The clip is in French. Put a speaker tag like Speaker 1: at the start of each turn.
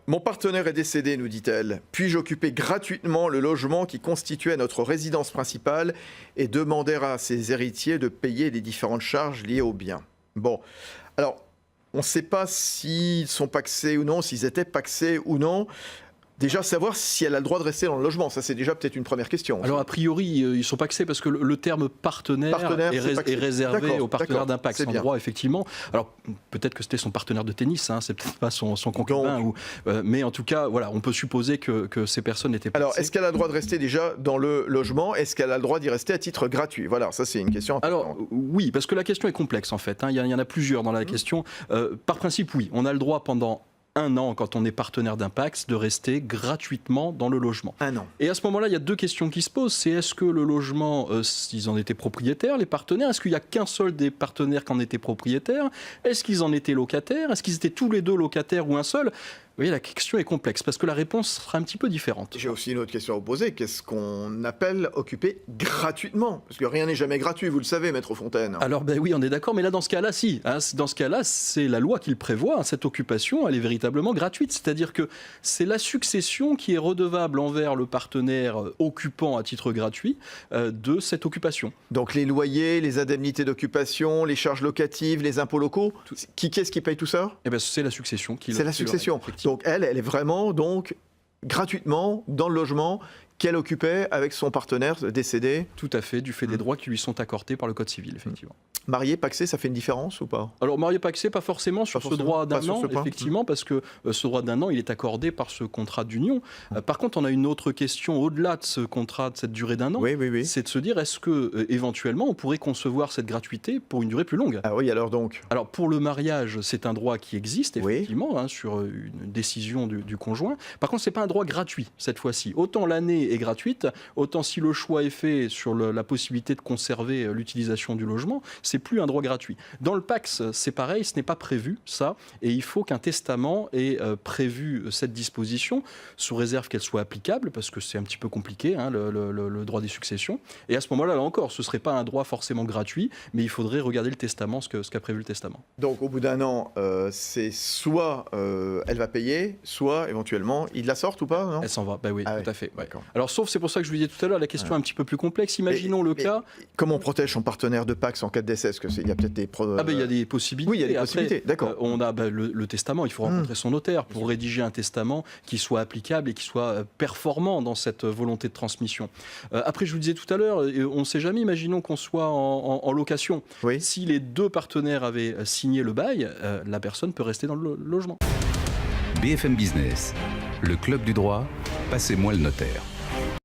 Speaker 1: Mon partenaire est décédé, nous dit-elle. Puis-je occuper gratuitement le logement qui constituait notre résidence principale et demander à ses héritiers de payer les différentes charges liées au bien? Bon, alors, on ne sait pas s'ils sont pacsés ou non, s'ils étaient pacsés ou non. Déjà, savoir si elle a le droit de rester dans le logement, ça c'est déjà peut-être une première question.
Speaker 2: Alors a priori, ils ne sont pacsés parce que le terme partenaire est réservé aux partenaires d'un Pacs en droit, effectivement. Alors peut-être que c'était son partenaire de tennis, c'est peut-être pas son concubin, mais en tout cas, voilà, on peut supposer que ces personnes étaient pacsées.
Speaker 1: Alors est-ce qu'elle a le droit de rester déjà dans le logement? Est-ce qu'elle a le droit d'y rester à titre gratuit? Voilà, ça c'est une question importante.
Speaker 2: Alors oui, parce que la question est complexe en fait, il y en a plusieurs dans la question. Par principe, oui, on a le droit pendant 1 an, quand on est partenaire d'un Pacs, de rester gratuitement dans le logement.
Speaker 1: 1 an.
Speaker 2: Et à ce moment-là, il y a 2 questions qui se posent. C'est est-ce que le logement, s'ils en étaient propriétaires, les partenaires, est-ce qu'il n'y a qu'un seul des partenaires qui en était propriétaire? Est-ce qu'ils en étaient locataires? Est-ce qu'ils étaient tous les 2 locataires ou un seul? Vous voyez, la question est complexe, parce que la réponse sera un petit peu différente.
Speaker 1: J'ai aussi une autre question à vous poser. Qu'est-ce qu'on appelle occuper gratuitement? Parce que rien n'est jamais gratuit, vous le savez, Maître Fontaine.
Speaker 2: Alors, oui, on est d'accord, mais là, dans ce cas-là, si. Dans ce cas-là, c'est la loi qui le prévoit. Cette occupation, elle est véritablement gratuite. C'est-à-dire que c'est la succession qui est redevable envers le partenaire occupant à titre gratuit de cette occupation.
Speaker 1: Donc, les loyers, les indemnités d'occupation, les charges locatives, les impôts locaux, qu'est-ce qui paye tout ça?
Speaker 2: C'est la succession qui le
Speaker 1: C'est la succession. Donc elle est vraiment gratuitement dans le logement qu'elle occupait avec son partenaire décédé.
Speaker 2: Tout à fait, du fait des droits qui lui sont accordés par le Code civil, effectivement.
Speaker 1: Marié, pacsé, ça fait une différence ou pas?
Speaker 2: Alors marié, pacsé, pas forcément sur ce droit d'un an, effectivement, parce que ce droit d'un an, il est accordé par ce contrat d'union. Par contre, on a une autre question au-delà de ce contrat, de cette durée d'un an.
Speaker 1: Oui.
Speaker 2: C'est de se dire, est-ce que éventuellement, on pourrait concevoir cette gratuité pour une durée plus longue?
Speaker 1: Ah oui, alors donc.
Speaker 2: Alors pour le mariage, c'est un droit qui existe, effectivement, sur une décision du conjoint. Par contre, c'est pas un droit gratuit cette fois-ci. Autant l'année est gratuite, autant si le choix est fait sur la possibilité de conserver l'utilisation du logement, c'est plus un droit gratuit. Dans le Pacs, c'est pareil, ce n'est pas prévu, ça, et il faut qu'un testament ait prévu cette disposition, sous réserve qu'elle soit applicable, parce que c'est un petit peu compliqué, le droit des successions. Et à ce moment-là, là encore, ce ne serait pas un droit forcément gratuit, mais il faudrait regarder le testament, ce qu'a prévu le testament.
Speaker 1: Donc au bout d'1 an, c'est soit elle va payer, soit éventuellement, il la sortent ou pas, non?
Speaker 2: Elle s'en va, oui, tout à fait. Ouais.
Speaker 1: D'accord.
Speaker 2: Alors sauf, c'est pour ça que je vous disais tout à l'heure, la question est un petit peu plus complexe. Imaginons le cas...
Speaker 1: Comment on protège son partenaire de Pacs en cas de décès? Est-ce qu'il y a peut-être des...
Speaker 2: il y a des possibilités.
Speaker 1: Oui, il y a des possibilités, d'accord.
Speaker 2: On a le testament, il faut rencontrer son notaire pour rédiger un testament qui soit applicable et qui soit performant dans cette volonté de transmission. Après, je vous disais tout à l'heure, on ne sait jamais, imaginons qu'on soit en location.
Speaker 1: Oui.
Speaker 2: Si les 2 partenaires avaient signé le bail, la personne peut rester dans le logement.
Speaker 3: BFM Business, le club du droit, passez-moi le notaire.